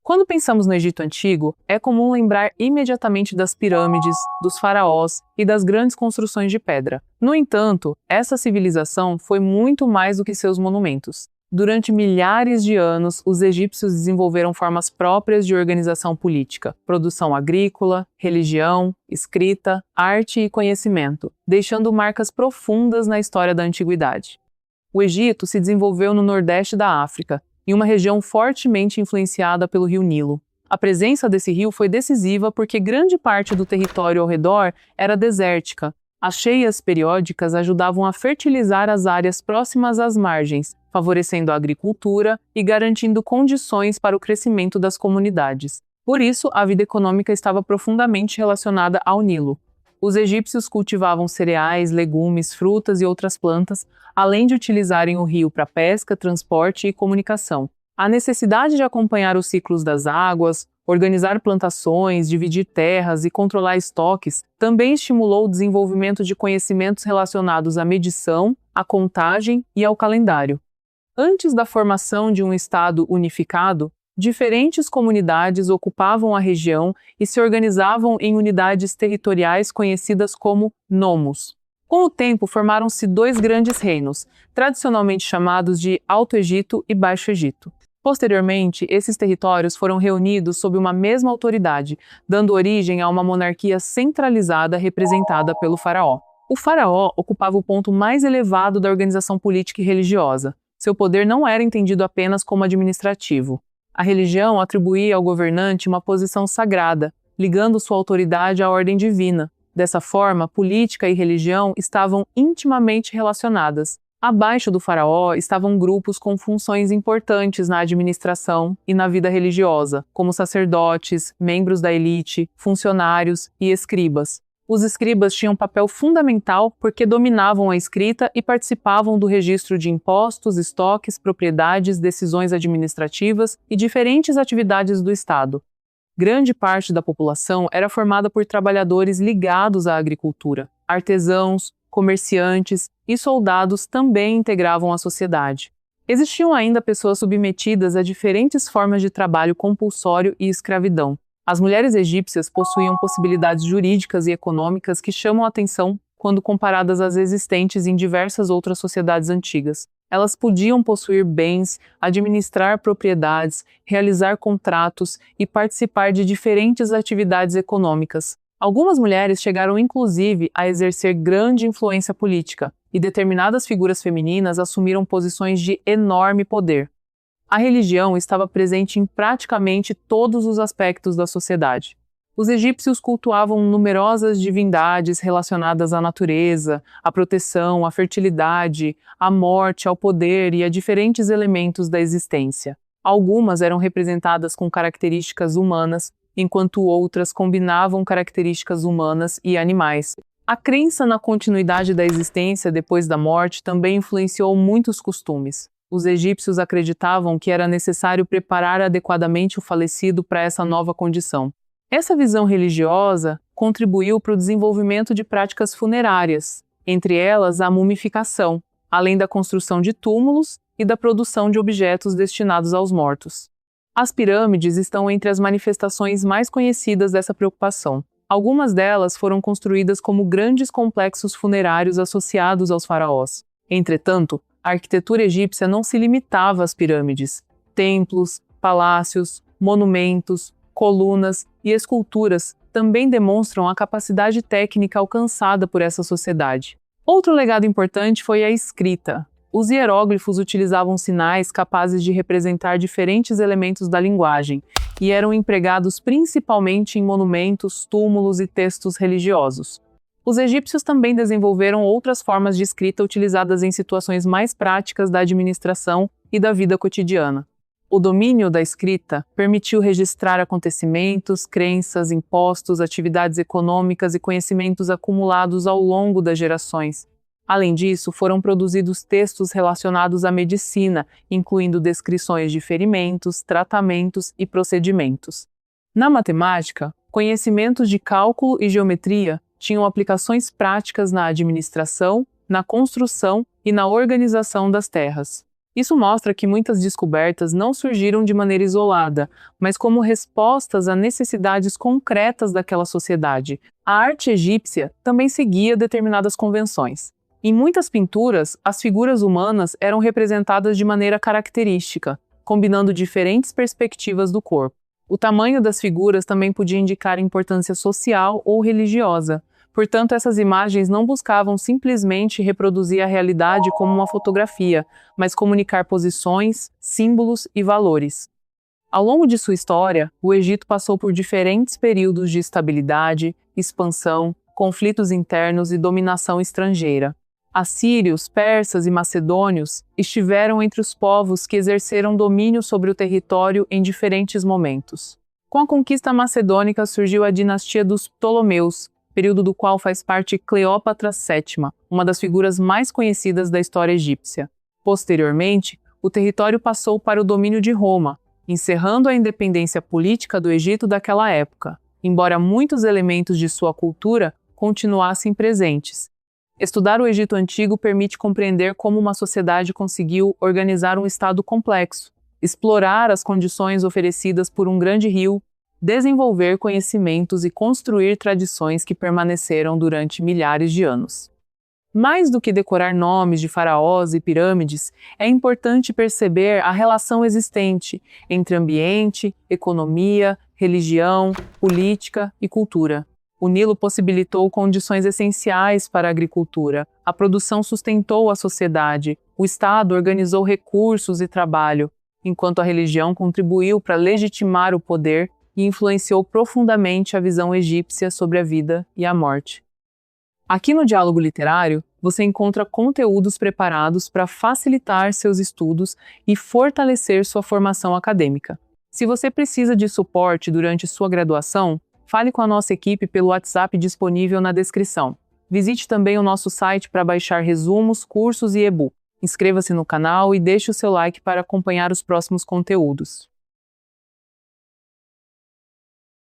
Quando pensamos no Egito Antigo, é comum lembrar imediatamente das pirâmides, dos faraós e das grandes construções de pedra. No entanto, essa civilização foi muito mais do que seus monumentos. Durante milhares de anos, os egípcios desenvolveram formas próprias de organização política, produção agrícola, religião, escrita, arte e conhecimento, deixando marcas profundas na história da antiguidade. O Egito se desenvolveu no nordeste da África, em uma região fortemente influenciada pelo rio Nilo. A presença desse rio foi decisiva porque grande parte do território ao redor era desértica. As cheias periódicas ajudavam a fertilizar as áreas próximas às margens, favorecendo a agricultura e garantindo condições para o crescimento das comunidades. Por isso, a vida econômica estava profundamente relacionada ao Nilo. Os egípcios cultivavam cereais, legumes, frutas e outras plantas, além de utilizarem o rio para pesca, transporte e comunicação. A necessidade de acompanhar os ciclos das águas, organizar plantações, dividir terras e controlar estoques também estimulou o desenvolvimento de conhecimentos relacionados à medição, à contagem e ao calendário. Antes da formação de um Estado unificado, diferentes comunidades ocupavam a região e se organizavam em unidades territoriais conhecidas como nomos. Com o tempo, formaram-se dois grandes reinos, tradicionalmente chamados de Alto Egito e Baixo Egito. Posteriormente, esses territórios foram reunidos sob uma mesma autoridade, dando origem a uma monarquia centralizada representada pelo faraó. O faraó ocupava o ponto mais elevado da organização política e religiosa. Seu poder não era entendido apenas como administrativo. A religião atribuía ao governante uma posição sagrada, ligando sua autoridade à ordem divina. Dessa forma, política e religião estavam intimamente relacionadas. Abaixo do faraó estavam grupos com funções importantes na administração e na vida religiosa, como sacerdotes, membros da elite, funcionários e escribas. Os escribas tinham um papel fundamental porque dominavam a escrita e participavam do registro de impostos, estoques, propriedades, decisões administrativas e diferentes atividades do Estado. Grande parte da população era formada por trabalhadores ligados à agricultura. Artesãos, comerciantes e soldados também integravam a sociedade. Existiam ainda pessoas submetidas a diferentes formas de trabalho compulsório e escravidão. As mulheres egípcias possuíam possibilidades jurídicas e econômicas que chamam a atenção quando comparadas às existentes em diversas outras sociedades antigas. Elas podiam possuir bens, administrar propriedades, realizar contratos e participar de diferentes atividades econômicas. Algumas mulheres chegaram inclusive a exercer grande influência política, e determinadas figuras femininas assumiram posições de enorme poder. A religião estava presente em praticamente todos os aspectos da sociedade. Os egípcios cultuavam numerosas divindades relacionadas à natureza, à proteção, à fertilidade, à morte, ao poder e a diferentes elementos da existência. Algumas eram representadas com características humanas, enquanto outras combinavam características humanas e animais. A crença na continuidade da existência depois da morte também influenciou muitos costumes. Os egípcios acreditavam que era necessário preparar adequadamente o falecido para essa nova condição. Essa visão religiosa contribuiu para o desenvolvimento de práticas funerárias, entre elas a mumificação, além da construção de túmulos e da produção de objetos destinados aos mortos. As pirâmides estão entre as manifestações mais conhecidas dessa preocupação. Algumas delas foram construídas como grandes complexos funerários associados aos faraós. Entretanto, a arquitetura egípcia não se limitava às pirâmides. Templos, palácios, monumentos, colunas e esculturas também demonstram a capacidade técnica alcançada por essa sociedade. Outro legado importante foi a escrita. Os hieróglifos utilizavam sinais capazes de representar diferentes elementos da linguagem e eram empregados principalmente em monumentos, túmulos e textos religiosos. Os egípcios também desenvolveram outras formas de escrita utilizadas em situações mais práticas da administração e da vida cotidiana. O domínio da escrita permitiu registrar acontecimentos, crenças, impostos, atividades econômicas e conhecimentos acumulados ao longo das gerações. Além disso, foram produzidos textos relacionados à medicina, incluindo descrições de ferimentos, tratamentos e procedimentos. Na matemática, conhecimentos de cálculo e geometria tinham aplicações práticas na administração, na construção e na organização das terras. Isso mostra que muitas descobertas não surgiram de maneira isolada, mas como respostas a necessidades concretas daquela sociedade. A arte egípcia também seguia determinadas convenções. Em muitas pinturas, as figuras humanas eram representadas de maneira característica, combinando diferentes perspectivas do corpo. O tamanho das figuras também podia indicar importância social ou religiosa. Portanto, essas imagens não buscavam simplesmente reproduzir a realidade como uma fotografia, mas comunicar posições, símbolos e valores. Ao longo de sua história, o Egito passou por diferentes períodos de estabilidade, expansão, conflitos internos e dominação estrangeira. Assírios, persas e macedônios estiveram entre os povos que exerceram domínio sobre o território em diferentes momentos. Com a conquista macedônica surgiu a dinastia dos Ptolomeus, período do qual faz parte Cleópatra VII, uma das figuras mais conhecidas da história egípcia. Posteriormente, o território passou para o domínio de Roma, encerrando a independência política do Egito daquela época, embora muitos elementos de sua cultura continuassem presentes. Estudar o Egito Antigo permite compreender como uma sociedade conseguiu organizar um estado complexo, explorar as condições oferecidas por um grande rio, desenvolver conhecimentos e construir tradições que permaneceram durante milhares de anos. Mais do que decorar nomes de faraós e pirâmides, é importante perceber a relação existente entre ambiente, economia, religião, política e cultura. O Nilo possibilitou condições essenciais para a agricultura, a produção sustentou a sociedade, o Estado organizou recursos e trabalho, enquanto a religião contribuiu para legitimar o poder e influenciou profundamente a visão egípcia sobre a vida e a morte. Aqui no Diálogo Literário, você encontra conteúdos preparados para facilitar seus estudos e fortalecer sua formação acadêmica. Se você precisa de suporte durante sua graduação, fale com a nossa equipe pelo WhatsApp disponível na descrição. Visite também o nosso site para baixar resumos, cursos e e-book. Inscreva-se no canal e deixe o seu like para acompanhar os próximos conteúdos.